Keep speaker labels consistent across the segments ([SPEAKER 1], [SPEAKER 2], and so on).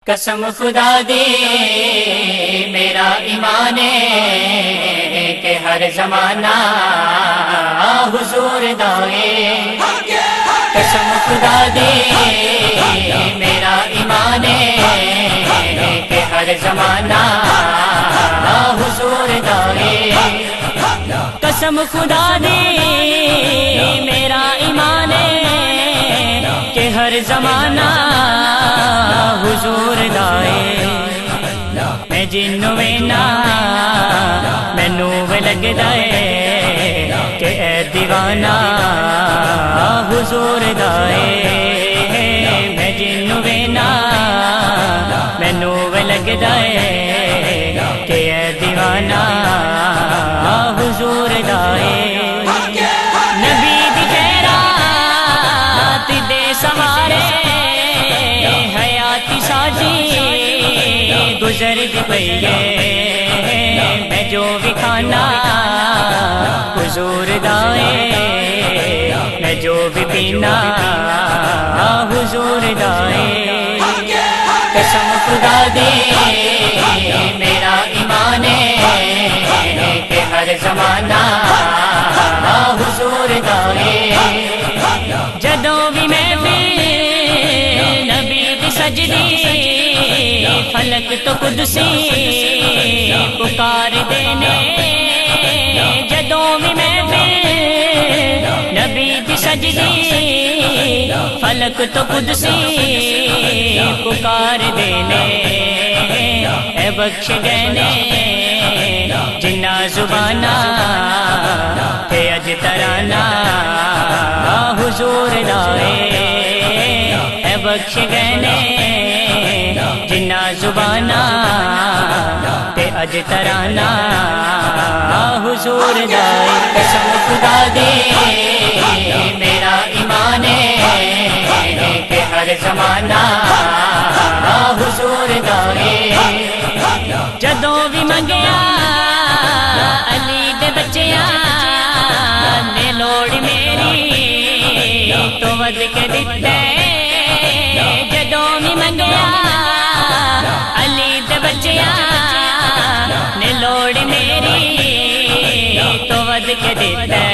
[SPEAKER 1] قسم خدا دی میرا ایمان ہے کہ ہر زمانہ حضور دائے. قسم خدا دی میرا ایمان ہے کہ ہر زمانہ حضور دائے. قسم خدا دی میرا ایمان ہے کہ ہر زمانہ حضور دائے. میں جنوں وینا مینوں لگدا ہے کہ اے دیوانہ حضور دائے. میں جنوں وینا مینوں لگدا ہے کہ اے دیوانہ حضور دائے. نبی دی خیرات دے سوارے حیاتی ساجی گزر دی پئی ہے. میں جو بھی کھانا حضور دائے، میں جو بھی پینا حضور دائے. قسم خدا دی میرا ایمان ہے کہ ہر زمانہ حضور دائے. جدوں بھی میں نبی دی سجدی فلک تو قدسی پکار دینے. جدوں بھی میں نبی دی سجدی فلک تو قدسی پکار دینے. اے بخش گئے جنہ زبانہ تے اج ترانہ حضور دائے. اے بخش گئے جنہ زبانہ تے اج ترانہ حضور دائے. قسم خدا دی میرا ایمان ہے کہ ہر زمانہ حضور دائے. جدوں بھی منگیا علی دے بچیاں نے لوڑ میری تو ود کے دتے. جدوں بھی منگیا علی دے بچیاں نے لوڑ میری تو ود کے دتے.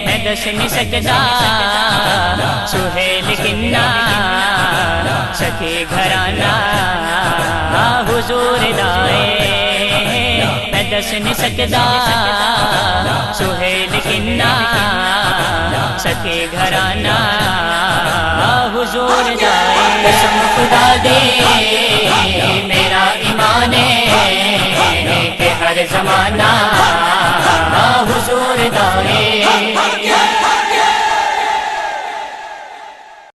[SPEAKER 1] میں دس نہیں سکدا سہیل کنا سخی گھرانہ حضور دائے. میں دس نہیں سکدا سہیل کنا سخی گھرانہ حضور دائے. قسم خدا دی میرا ایمان ہے کہ ہر زمانہ